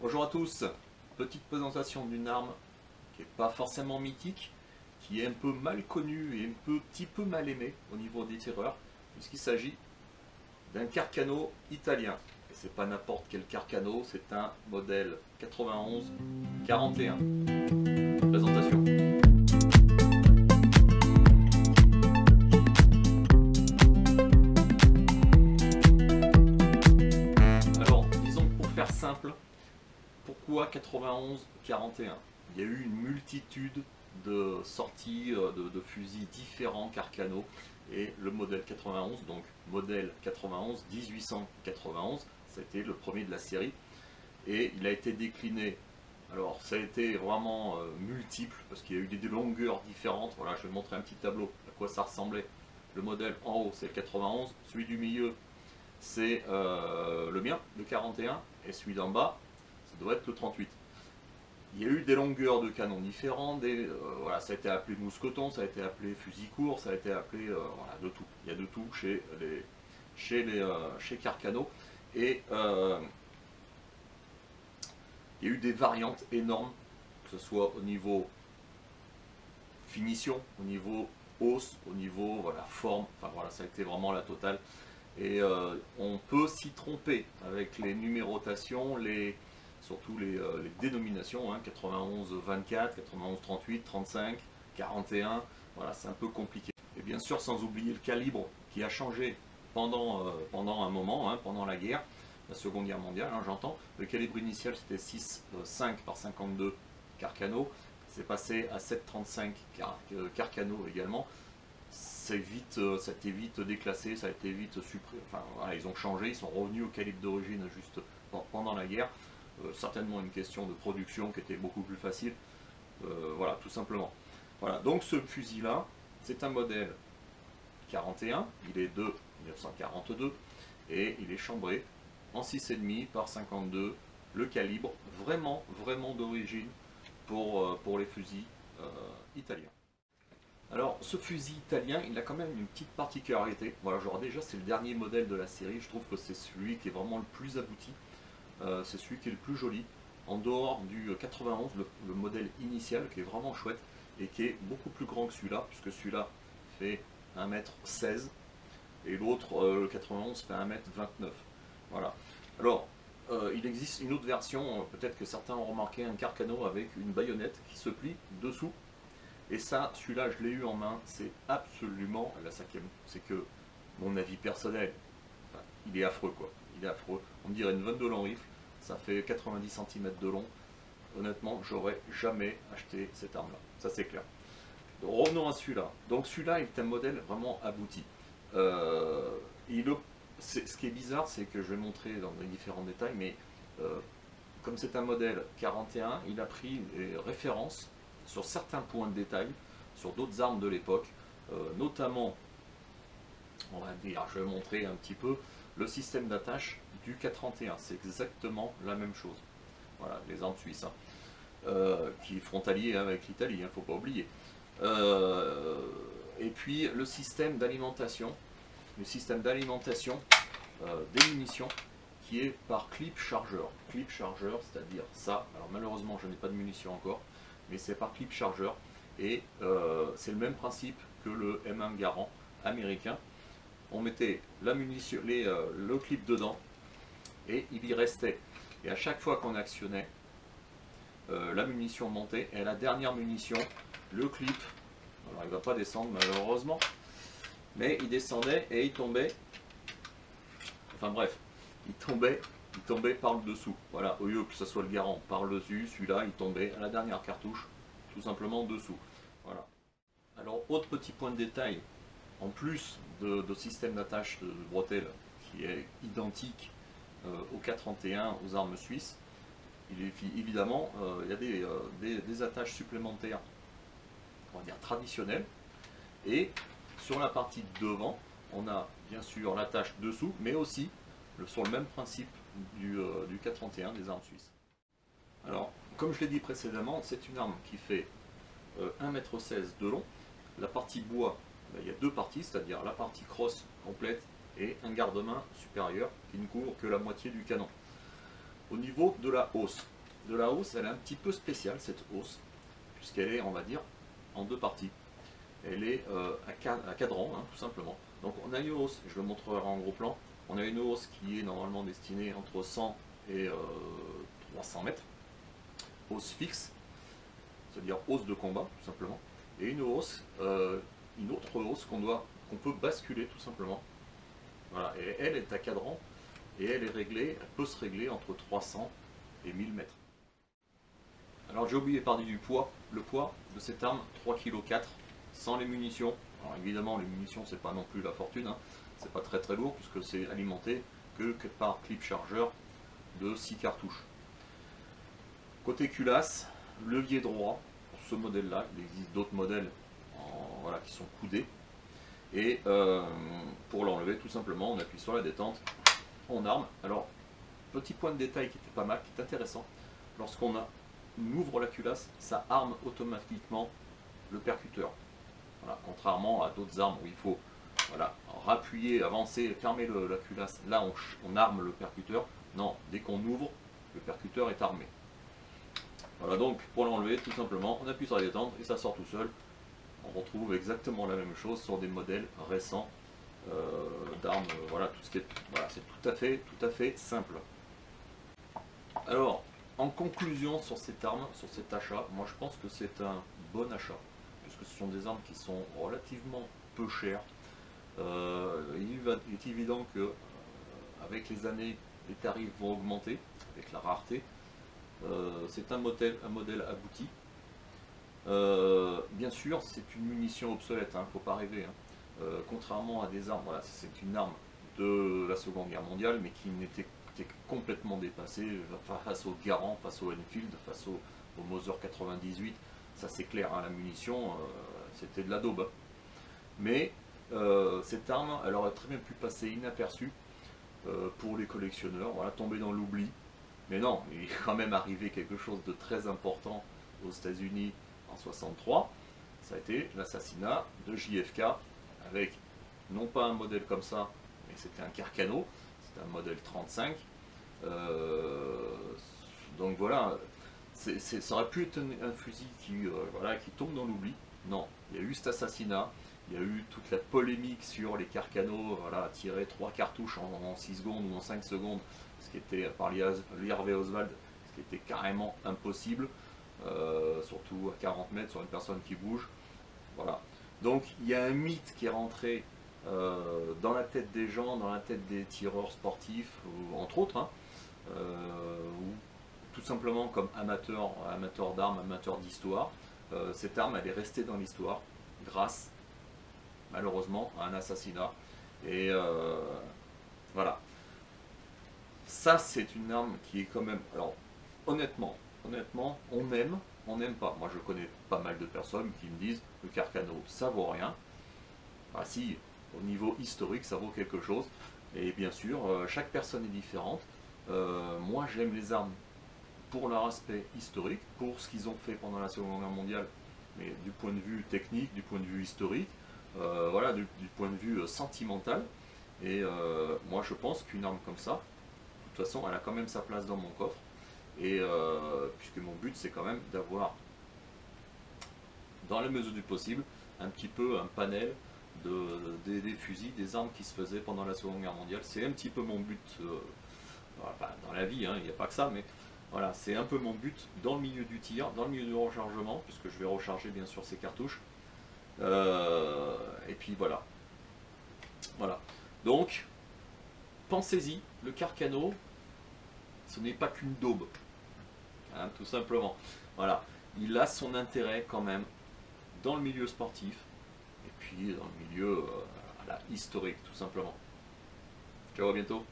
Bonjour à tous, petite présentation d'une arme qui n'est pas forcément mythique, qui est un peu mal connue et un petit peu mal aimée au niveau des tireurs, puisqu'il s'agit d'un Carcano italien. Et c'est pas n'importe quel Carcano, c'est un modèle 91-41. Présentation. Alors, disons que pour faire simple, pourquoi 91-41? Il y a eu une multitude de sorties de fusils différents Carcano et le modèle 91, donc modèle 91 1891, ça a été le premier de la série et il a été décliné. Alors ça a été vraiment multiple parce qu'il y a eu des longueurs différentes. Voilà, je vais vous montrer un petit tableau à quoi ça ressemblait. Le modèle en haut c'est le 91, celui du milieu c'est le mien, le 41, et celui d'en bas ça doit être le 38. Il y a eu des longueurs de canon différentes, voilà, ça a été appelé mousqueton, ça a été appelé fusil court, ça a été appelé voilà, de tout. Il y a de tout chez Carcano. Et il y a eu des variantes énormes, que ce soit au niveau finition, au niveau hausse, au niveau voilà, forme, enfin voilà, ça a été vraiment la totale. Et on peut s'y tromper avec les numérotations, surtout les dénominations, hein, 91-24, 91-38, 35, 41, voilà, c'est un peu compliqué. Et bien sûr, sans oublier le calibre qui a changé pendant un moment, hein, pendant la guerre, la Seconde Guerre mondiale, hein, j'entends. Le calibre initial c'était 6,5 par 52 Carcano, c'est passé à 7,35 Carcano également. Ça a été vite déclassé, ça a été vite supprimé, enfin voilà, ils ont changé, ils sont revenus au calibre d'origine juste pendant la guerre. Certainement une question de production qui était beaucoup plus facile, voilà, tout simplement. Voilà, donc ce fusil là, c'est un modèle 41, il est de 1942 et il est chambré en 6,5 par 52, le calibre vraiment d'origine pour les fusils italiens. Alors ce fusil italien, il a quand même une petite particularité. Voilà, genre déjà c'est le dernier modèle de la série, je trouve que c'est celui qui est vraiment le plus abouti. C'est celui qui est le plus joli, en dehors du 91, le modèle initial qui est vraiment chouette et qui est beaucoup plus grand que celui-là, puisque celui-là fait 1m16 et l'autre, le 91, fait 1m29. Voilà. Alors, il existe une autre version, peut-être que certains ont remarqué, un Carcano avec une baïonnette qui se plie dessous. Et ça, celui-là, je l'ai eu en main, c'est absolument, la cinquième, c'est que mon avis personnel, enfin, il est affreux quoi. Il est affreux. On dirait une 22 long rifle, ça fait 90 cm de long. Honnêtement, j'aurais jamais acheté cette arme-là, ça c'est clair. Donc, revenons à celui-là. Donc celui-là est un modèle vraiment abouti. Ce qui est bizarre, c'est que je vais montrer dans les différents détails, mais comme c'est un modèle 41, il a pris des références sur certains points de détail, sur d'autres armes de l'époque, notamment, on va dire, je vais montrer un petit peu, le système d'attache du K31, c'est exactement la même chose. Voilà, les armes suisses, hein, qui est frontalier avec l'Italie, il ne faut pas oublier. Et puis le système d'alimentation, des munitions, qui est par clip chargeur. Clip chargeur, c'est-à-dire ça, alors malheureusement je n'ai pas de munitions encore, mais c'est par clip chargeur, et c'est le même principe que le M1 Garand américain. On mettait la munition, le clip dedans et il y restait. Et à chaque fois qu'on actionnait, la munition montait et à la dernière munition, le clip, alors il ne va pas descendre malheureusement, mais il descendait et il tombait, enfin bref, il tombait par le dessous. Voilà, au lieu que ce soit le Garand par le dessus, celui-là il tombait à la dernière cartouche, tout simplement dessous. Voilà. Alors autre petit point de détail, en plus de système d'attache de bretelles qui est identique au K31, aux armes suisses, évidemment il y a des attaches supplémentaires, on va dire traditionnelles, et sur la partie de devant, on a bien sûr l'attache dessous, mais aussi sur le même principe du K31 des armes suisses. Alors, comme je l'ai dit précédemment, c'est une arme qui fait 1,16 m de long. La partie bois, il y a deux parties, c'est-à-dire la partie crosse complète et un garde-main supérieur qui ne couvre que la moitié du canon. Au niveau de la hausse, de la hausse, elle est un petit peu spéciale, cette hausse, puisqu'elle est, on va dire, en deux parties. Elle est à cadran, hein, tout simplement. Donc on a une hausse, je le montrerai en gros plan, on a une hausse qui est normalement destinée entre 100 et 300 mètres, hausse fixe, c'est-à-dire hausse de combat, tout simplement, et une hausse, une autre hausse qu'on peut basculer, tout simplement. Voilà, et elle est à cadran, et elle est réglée, elle peut se régler entre 300 et 1000 mètres. Alors j'ai oublié de parler du poids. Le poids de cette arme, 3,4 kg, sans les munitions. Alors évidemment les munitions c'est pas non plus la fortune, hein. C'est pas très très lourd puisque c'est alimenté que par clip chargeur de 6 cartouches. Côté culasse, levier droit, pour ce modèle là, il existe d'autres modèles voilà, qui sont coudés. Et pour l'enlever tout simplement on appuie sur la détente, on arme. Alors petit point de détail qui était pas mal, qui est intéressant, lorsqu'on ouvre la culasse, ça arme automatiquement le percuteur. Voilà, contrairement à d'autres armes où il faut voilà, rappuyer, avancer, fermer la culasse, là on arme le percuteur. Non, dès qu'on ouvre, le percuteur est armé. Voilà, donc pour l'enlever, tout simplement, on appuie sur la détente et ça sort tout seul. On retrouve exactement la même chose sur des modèles récents d'armes. Voilà, tout ce qui est, voilà, c'est tout à fait simple. Alors, en conclusion sur cette arme, sur cet achat, moi je pense que c'est un bon achat, puisque ce sont des armes qui sont relativement peu chères. Il est évident que avec les années, les tarifs vont augmenter, avec la rareté. C'est un modèle abouti. Bien sûr, c'est une munition obsolète, il ne faut pas rêver. Hein. Contrairement à des armes, voilà, c'est une arme de la Seconde Guerre mondiale, mais qui était complètement dépassée face au Garand, face au Enfield, face au Mauser 98. Ça c'est clair, hein, la munition, c'était de la daube. Mais cette arme, elle aurait très bien pu passer inaperçue pour les collectionneurs, voilà, tomber dans l'oubli. Mais non, il est quand même arrivé quelque chose de très important aux États-Unis en 63. Ça a été l'assassinat de JFK avec non pas un modèle comme ça, mais c'était un Carcano, c'était un modèle 35. Donc voilà, ça aurait pu être un fusil voilà, qui tombe dans l'oubli. Non, il y a eu cet assassinat, il y a eu toute la polémique sur les Carcano, voilà, tirer 3 cartouches en 6 secondes ou en 5 secondes, ce qui était par Lee Harvey Oswald, ce qui était carrément impossible, surtout à 40 mètres sur une personne qui bouge. Voilà. Donc il y a un mythe qui est rentré dans la tête des gens, dans la tête des tireurs sportifs, entre autres, hein, ou tout simplement comme amateur d'armes, amateur d'histoire. Cette arme, elle est restée dans l'histoire grâce, malheureusement, à un assassinat. Et voilà. Ça, c'est une arme qui est quand même... Alors, honnêtement, on n'aime pas. Moi, je connais pas mal de personnes qui me disent le Carcano, ça vaut rien. Ah si, au niveau historique, ça vaut quelque chose. Et bien sûr, chaque personne est différente. Moi, j'aime les armes pour leur aspect historique, pour ce qu'ils ont fait pendant la Seconde Guerre mondiale, mais du point de vue technique, du point de vue historique, voilà, du point de vue sentimental. Et moi, je pense qu'une arme comme ça, de toute façon, elle a quand même sa place dans mon coffre. Et puisque mon but, c'est quand même d'avoir, dans la mesure du possible, un petit peu un panel des fusils, des armes qui se faisaient pendant la Seconde Guerre mondiale. C'est un petit peu mon but dans la vie, hein, il n'y a pas que ça, mais voilà, c'est un peu mon but dans le milieu du tir, dans le milieu du rechargement, puisque je vais recharger bien sûr ces cartouches. Et puis voilà. Voilà. Donc, pensez-y, le Carcano, ce n'est pas qu'une daube, hein, tout simplement. Voilà, il a son intérêt quand même dans le milieu sportif, et puis dans le milieu historique, tout simplement. Ciao, à bientôt.